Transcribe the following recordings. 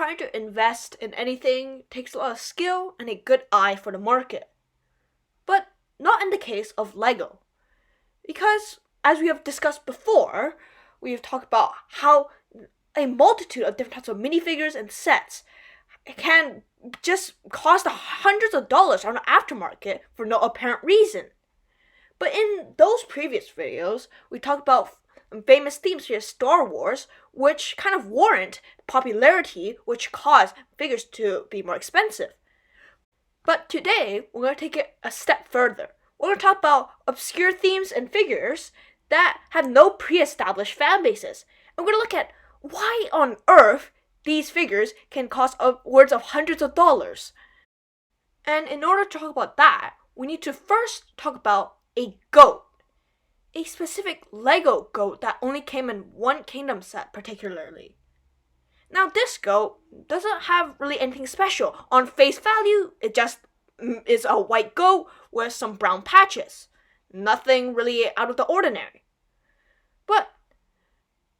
trying to invest in anything takes a lot of skill and a good eye for the market. But not in the case of Lego. Because, as we have discussed before, we have talked about how a multitude of different types of minifigures and sets can just cost hundreds of dollars on the aftermarket for no apparent reason. But in those previous videos, we talked about famous themes such as Star Wars, which kind of warrant popularity, which cause figures to be more expensive. But today, we're going to take it a step further. We're going to talk about obscure themes and figures that have no pre-established fan bases. And we're going to look at why on earth these figures can cost upwards of hundreds of dollars. And in order to talk about that, we need to first talk about a goat. A specific Lego goat that only came in one Kingdom set particularly. Now this goat doesn't have really anything special. On face value, it just is a white goat with some brown patches. Nothing really out of the ordinary. But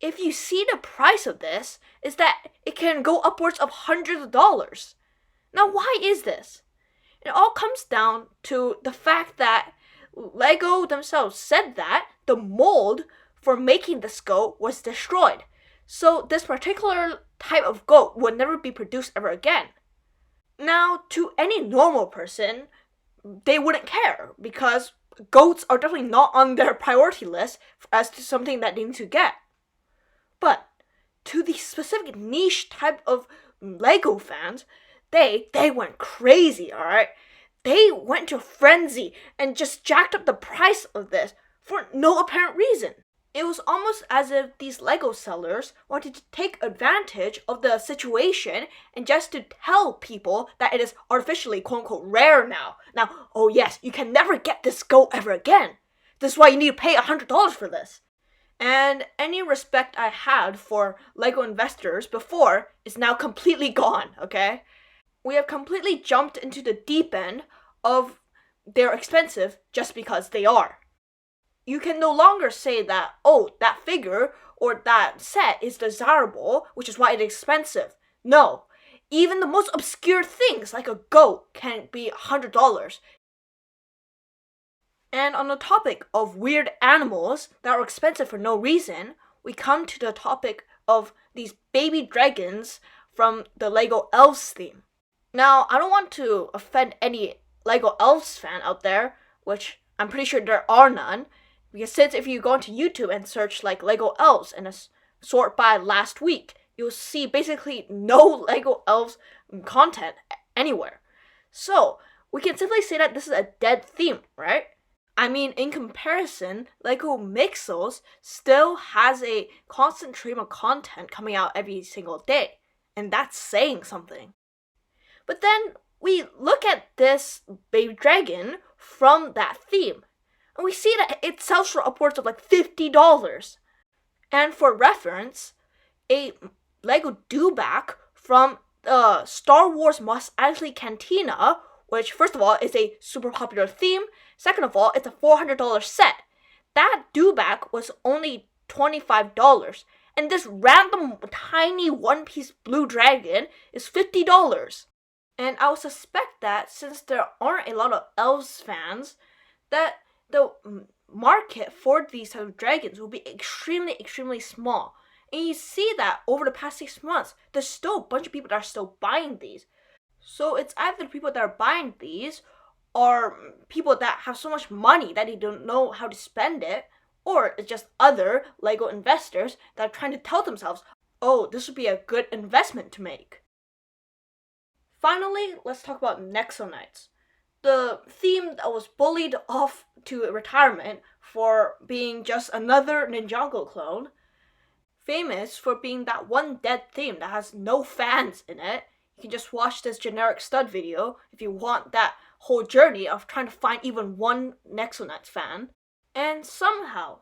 if you see the price of this, is that it can go upwards of hundreds of dollars. Now why is this? It all comes down to the fact that Lego themselves said that the mold for making this goat was destroyed. So this particular type of goat would never be produced ever again. Now, to any normal person, they wouldn't care because goats are definitely not on their priority list as to something that they need to get. But to the specific niche type of Lego fans, they went crazy, alright? They went to frenzy and just jacked up the price of this for no apparent reason. It was almost as if these Lego sellers wanted to take advantage of the situation and just to tell people that it is artificially quote-unquote rare now. Now, oh yes, you can never get this goat ever again. This is why you need to pay $100 for this. And any respect I had for Lego investors before is now completely gone, okay? We have completely jumped into the deep end of they're expensive just because they are. You can no longer say that, oh, that figure or that set is desirable, which is why it's expensive. No, even the most obscure things like a goat can be $100. And on the topic of weird animals that are expensive for no reason, we come to the topic of these baby dragons from the Lego Elves theme. Now, I don't want to offend any Lego Elves fan out there, which I'm pretty sure there are none, because since if you go onto YouTube and search like Lego Elves and sort by last week, you'll see basically no Lego Elves content anywhere. So, we can simply say that this is a dead theme, right? I mean, in comparison, Lego Mixels still has a constant stream of content coming out every single day, and that's saying something. But then we look at this baby dragon from that theme, and we see that it sells for upwards of like $50. And for reference, a Lego Dewback from the Star Wars Mos Eisley Cantina, which first of all is a super popular theme, second of all it's a $400 set. That Dewback was only $25, and this random tiny one-piece blue dragon is $50. And I would suspect that since there aren't a lot of Elves fans, that the market for these type of dragons will be extremely small. And you see that over the past 6 months, there's still a bunch of people that are still buying these. So it's either the people that are buying these or people that have so much money that they don't know how to spend it, or it's just other Lego investors that are trying to tell themselves, oh, this would be a good investment to make. Finally, let's talk about Nexo Knights, the theme that was bullied off to retirement for being just another Ninjago clone, famous for being that one dead theme that has no fans in it. You can just watch this generic stud video if you want that whole journey of trying to find even one Nexo Knights fan. And somehow,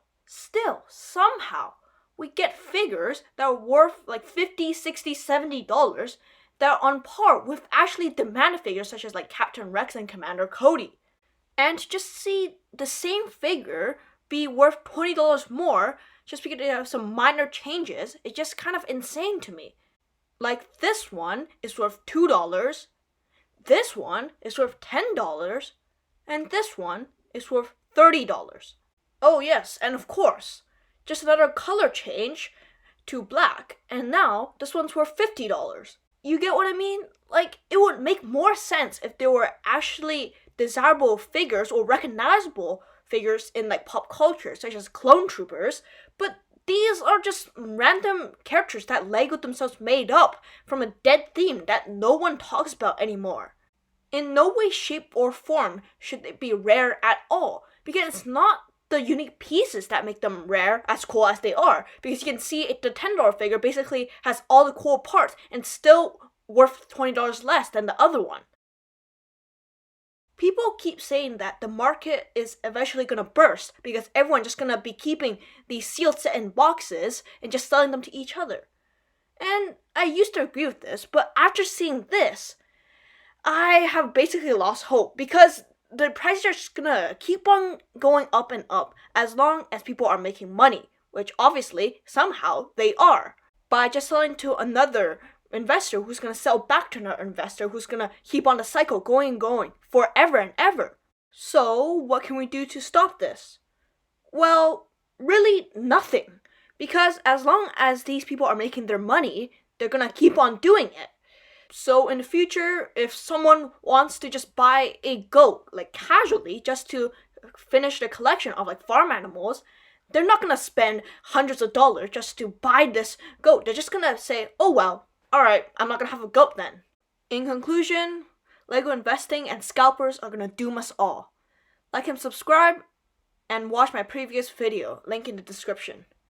we get figures that are worth like $50, $60, $70 that are on par with actually demanded figures such as like Captain Rex and Commander Cody. And to just see the same figure be worth $20 more just because they have some minor changes, it's just kind of insane to me. Like this one is worth $2, this one is worth $10, and this one is worth $30. Oh yes, and of course, just another color change to black, and now this one's worth $50. You get what I mean? Like, it would make more sense if there were actually desirable figures or recognizable figures in like pop culture, such as clone troopers, but these are just random characters that LEGO themselves made up from a dead theme that no one talks about anymore. In no way, shape, or form should they be rare at all, because it's not the unique pieces that make them rare, as cool as they are, because you can see the $10 figure basically has all the cool parts and still worth $20 less than the other one. People keep saying that the market is eventually gonna burst because everyone's just gonna be keeping these sealed set in boxes and just selling them to each other. And I used to agree with this, but after seeing this, I have basically lost hope because the prices are just gonna keep on going up and up as long as people are making money, which obviously, somehow, they are, by just selling to another investor who's gonna sell back to another investor who's gonna keep on the cycle going and going forever and ever. So, what can we do to stop this? Well, really nothing. Because as long as these people are making their money, they're gonna keep on doing it. So in the future, if someone wants to just buy a goat, like casually, just to finish their collection of like farm animals, they're not gonna spend hundreds of dollars just to buy this goat. They're just gonna say, oh well, alright, I'm not gonna have a goat then. In conclusion, LEGO investing and scalpers are gonna doom us all. Like and subscribe, and watch my previous video, link in the description.